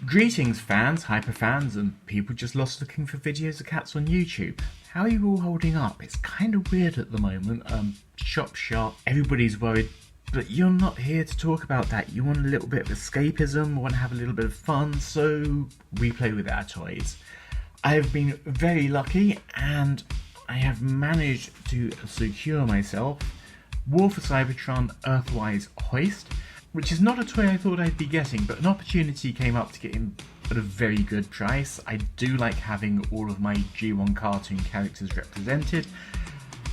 Greetings fans, hyperfans, and people just lost looking for videos of cats on YouTube. How are you all holding up? It's kind of weird at the moment. Shop's shut, everybody's worried, but you're not here to talk about that. You want a little bit of escapism, want to have a little bit of fun, so we play with our toys. I have been very lucky and I have managed to secure myself War for Cybertron EARTHRISE Hoist, which is not a toy I thought I'd be getting, but an opportunity came up to get him at a very good price. I do like having all of my G1 cartoon characters represented,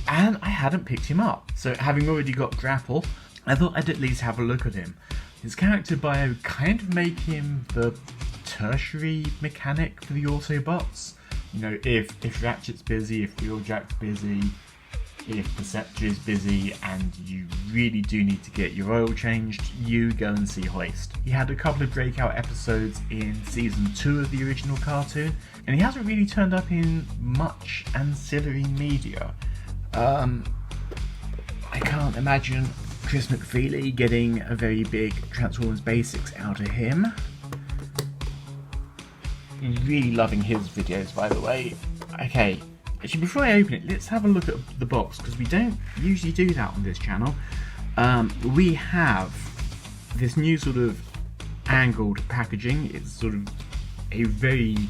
and I hadn't picked him up. So having already got Grapple, I thought I'd at least have a look at him. His character bio kind of make him the tertiary mechanic for the Autobots. You know, if Ratchet's busy, if Wheeljack's busy, if Perceptor is busy and you really do need to get your oil changed, you go and see Hoist. He had a couple of breakout episodes in season 2 of the original cartoon, and he hasn't really turned up in much ancillary media. I can't imagine Chris McFeely getting a very big Transformers Basics out of him. Really loving his videos, by the way. Okay. Actually, before I open it, let's have a look at the box, because we don't usually do that on this channel. We have this new sort of angled packaging. It's sort of a very...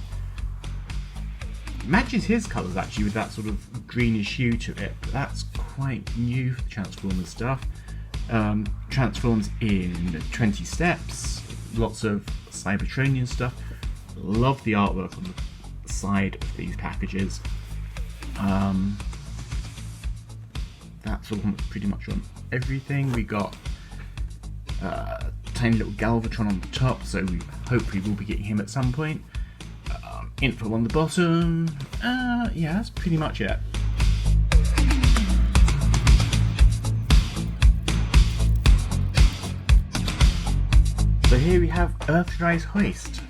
matches his colours actually with that sort of greenish hue to it, but that's quite new for the Transformers stuff. Transforms in 20 steps, lots of Cybertronian stuff. Love the artwork on the side of these packages. That's all pretty much on everything. We got tiny little Galvatron on the top, so we hopefully will be getting him at some point. Info on the bottom. Yeah, that's pretty much it. So here we have EARTHRISE Hoist.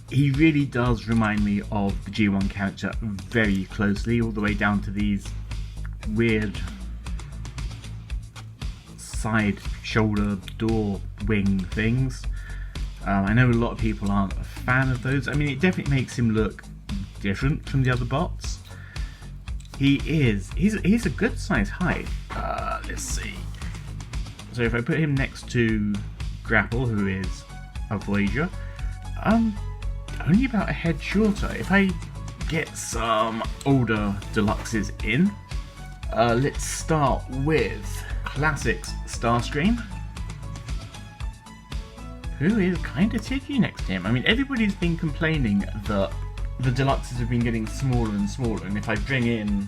He really does remind me of the G1 character very closely, all the way down to these weird side shoulder door wing things. I know a lot of people aren't a fan of those. I mean, it definitely makes him look different from the other bots. He's a good size height. Let's see. So if I put him next to Grapple, who is a Voyager, only about a head shorter. If I get some older deluxes in, let's start with Classics Starscream, who is kind of titty next to him. I mean, everybody's been complaining that the deluxes have been getting smaller and smaller, and if I bring in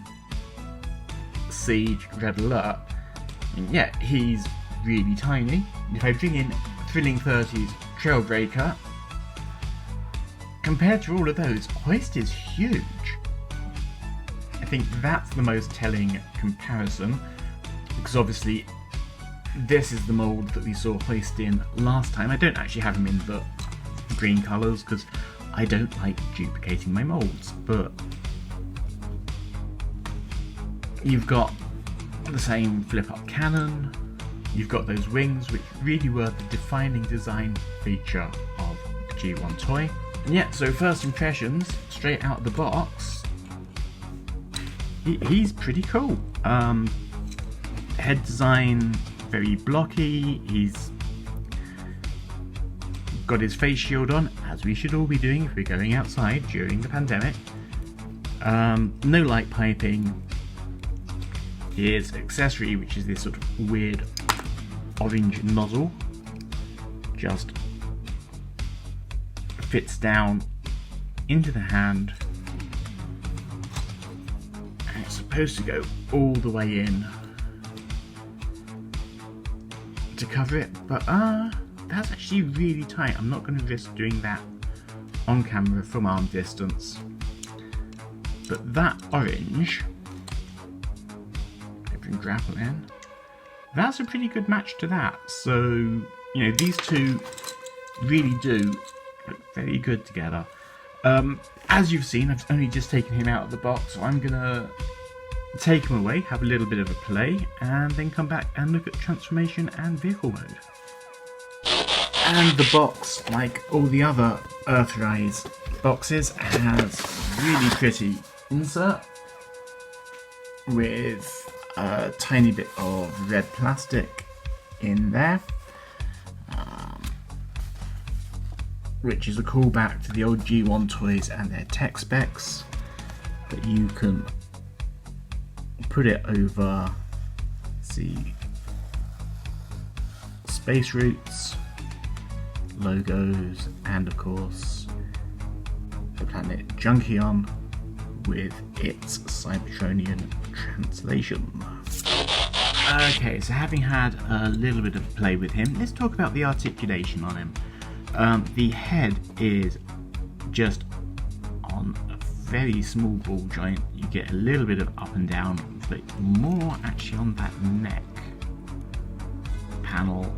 Siege, Red Alert, I mean, yeah, he's really tiny. If I bring in Thrilling 30s, Trailbreaker, compared to all of those, Hoist is huge. I think that's the most telling comparison, because obviously this is the mould that we saw Hoist in last time. I don't actually have him in the green colours because I don't like duplicating my moulds, but you've got the same flip-up cannon, you've got those wings, which really were the defining design feature of the G1 toy. And yeah, so first impressions, straight out of the box, he's pretty cool. Head design, very blocky. He's got his face shield on, as we should all be doing if we're going outside during the pandemic. No light piping. His accessory, which is this sort of weird orange nozzle, just fits down into the hand, and it's supposed to go all the way in to cover it, but that's actually really tight. I'm not going to risk doing that on camera from arm distance. But that orange, I bring Grapple in, that's a pretty good match to that. So, you know, these two really do look very good together. As you've seen, I've only just taken him out of the box, so I'm gonna take him away, have a little bit of a play, and then come back and look at transformation and vehicle mode. And the box, like all the other EARTHRISE boxes, has really pretty insert with a tiny bit of red plastic in there, which is a callback to the old G1 toys and their tech specs. But you can put it over, see, space routes, logos, and of course the planet Junkion with its Cybertronian translation. Okay, so having had a little bit of play with him, let's talk about the articulation on him. The head is just on a very small ball joint. You get a little bit of up and down, but more actually on that neck panel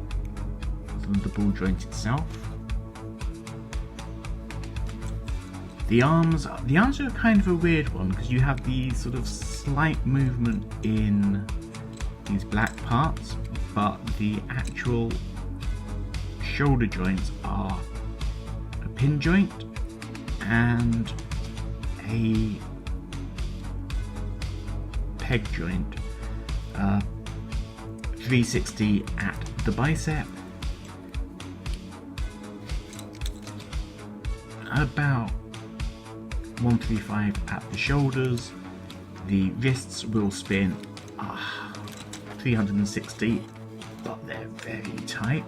than the ball joint itself. The arms are kind of a weird one because you have the sort of slight movement in these black parts, but the actual shoulder joints are a pin joint and a peg joint, 360 at the bicep, about 135 at the shoulders. The wrists will spin 360, but they're very tight.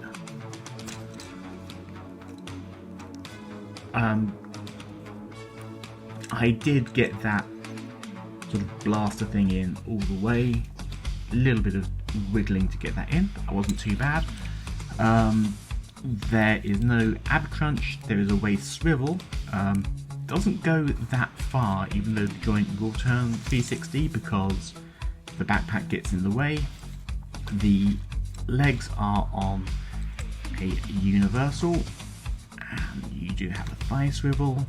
I did get that sort of blaster thing in all the way, a little bit of wiggling to get that in, but I wasn't too bad. There is no ab crunch, there is a waist swivel. Doesn't go that far, even though the joint will turn 360 because the backpack gets in the way. The legs are on a universal, and you do have a thigh swivel,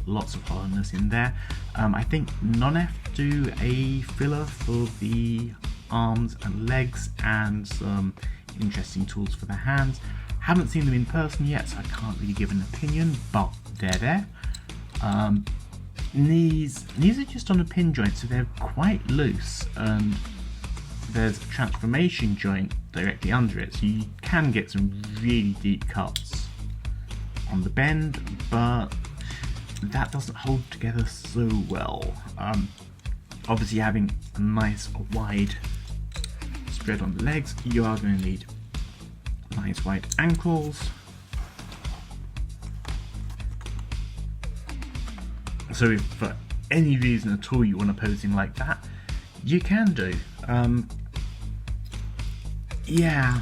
lots of hollowness in there. I think Non-F do a filler for the arms and legs and some interesting tools for the hands. Haven't seen them in person yet, so I can't really give an opinion, but they're there. Knees are just on a pin joint, so they're quite loose, and there's a transformation joint directly under it, so you can get some really deep cuts on the bend, but that doesn't hold together so well. Obviously, having a nice wide spread on the legs, you are going to need nice wide ankles. So if for any reason at all you want to pose him like that, you can do. Yeah,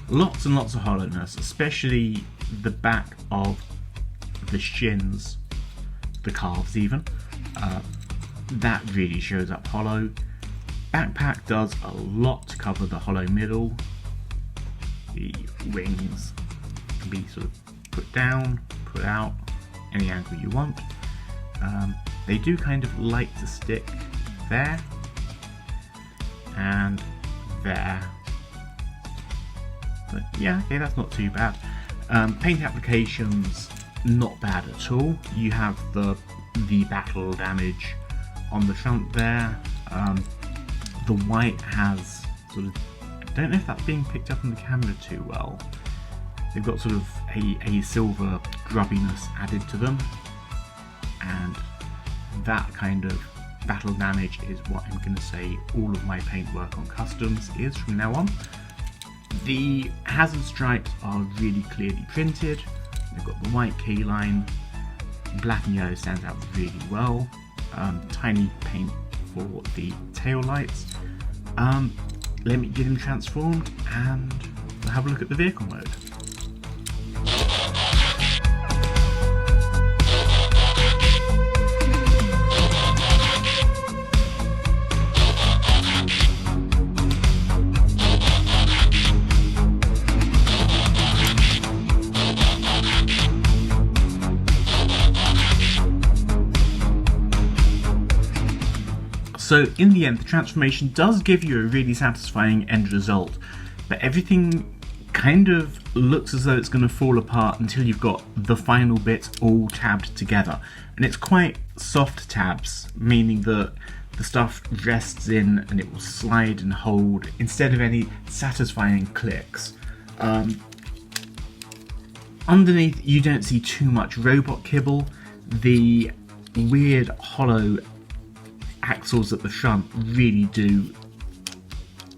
lots and lots of hollowness, especially the back of the shins, the calves even. That really shows up hollow. Backpack does a lot to cover the hollow middle. The wings can be sort of put down, put out, any angle you want. They do kind of like to stick there and there, but yeah, okay, that's not too bad. Paint applications, not bad at all. You have the battle damage on the front there. The white has sort of, I don't know if that's being picked up on the camera too well. They've got sort of a silver grubbiness added to them, and that kind of battle damage is what I'm going to say all of my paintwork on customs is from now on. The hazard stripes are really clearly printed. They've got the white key line, black and yellow stands out really well. Tiny paint for the tail lights. Let me get him transformed and we'll have a look at the vehicle mode. So in the end, the transformation does give you a really satisfying end result, but everything kind of looks as though it's going to fall apart until you've got the final bits all tabbed together. And it's quite soft tabs, meaning that the stuff rests in and it will slide and hold instead of any satisfying clicks. Underneath you don't see too much robot kibble. The weird hollow axles at the front really do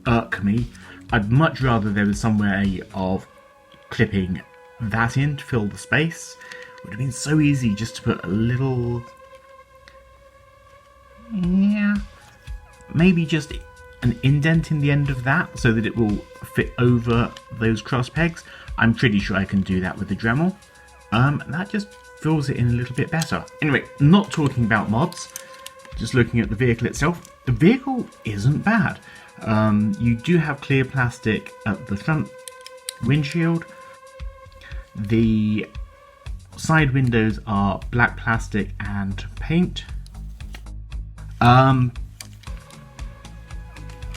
irk me. I'd much rather there was some way of clipping that in to fill the space. It would have been so easy just to put a little, maybe just an indent in the end of that so that it will fit over those cross pegs. I'm pretty sure I can do that with the Dremel. That just fills it in a little bit better. Anyway, not talking about mods, just looking at the vehicle itself. The vehicle isn't bad. You do have clear plastic at the front windshield. The side windows are black plastic and paint.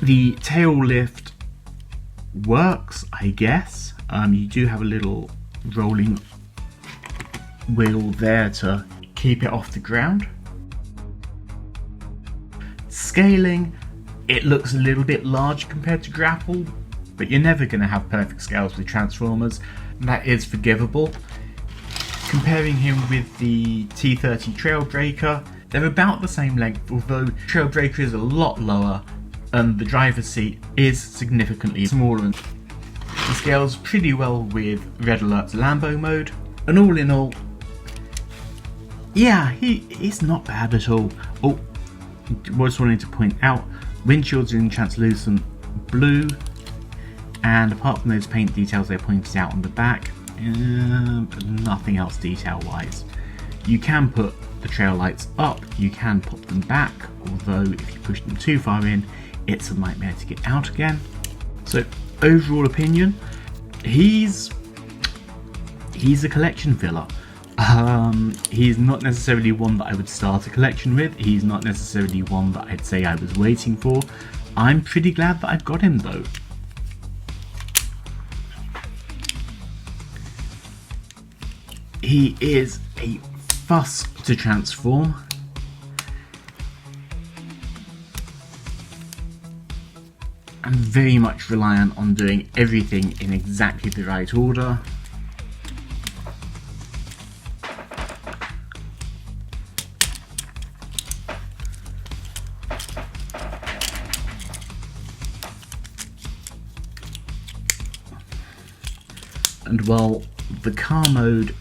The tail lift works, I guess. You do have a little rolling wheel there to keep it off the ground. Scaling, it looks a little bit large compared to Grapple, but you're never going to have perfect scales with Transformers. That is forgivable. Comparing him with the T30 Trailbreaker, they're about the same length, although Trailbreaker is a lot lower and the driver's seat is significantly smaller. It scales pretty well with Red Alert's Lambo mode, and all in all, yeah, he's not bad at all. Oh, just wanted to point out, windshields are in translucent blue, and apart from those paint details they pointed out on the back, nothing else detail wise. You can put the trail lights up, you can put them back, although if you push them too far in, it's a nightmare to get out again. So overall opinion, he's a collection filler. He's not necessarily one that I would start a collection with. He's not necessarily one that I'd say I was waiting for. I'm pretty glad that I've got him though. He is a fuss to transform. And very much reliant on doing everything in exactly the right order. And while the car mode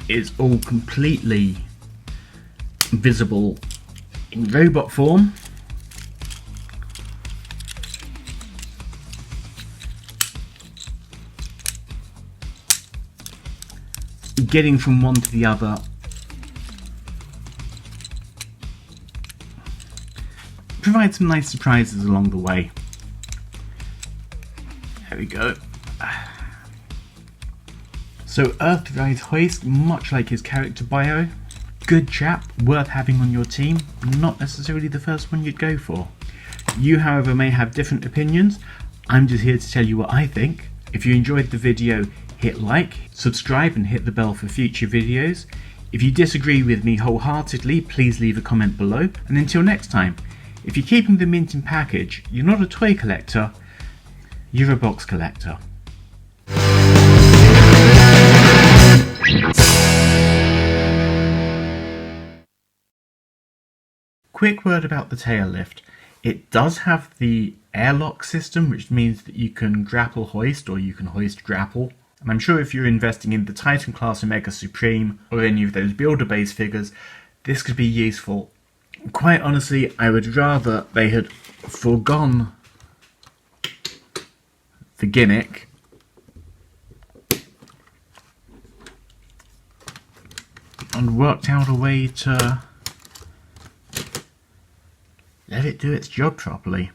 is all completely visible in robot form, getting from one to the other provides some nice surprises along the way. There we go. So EARTHRISE Hoist, much like his character bio, good chap, worth having on your team, not necessarily the first one you'd go for. You, however, may have different opinions. I'm just here to tell you what I think. If you enjoyed the video, hit like, subscribe and hit the bell for future videos. If you disagree with me wholeheartedly, please leave a comment below. And until next time, if you're keeping the mint in package, you're not a toy collector, you're a box collector. Quick word about the tail lift. It does have the airlock system, which means that you can grapple hoist or you can hoist grapple. And I'm sure if you're investing in the Titan class Omega Supreme or any of those builder base figures, this could be useful. Quite honestly, I would rather they had foregone the gimmick and worked out a way to let it do its job properly.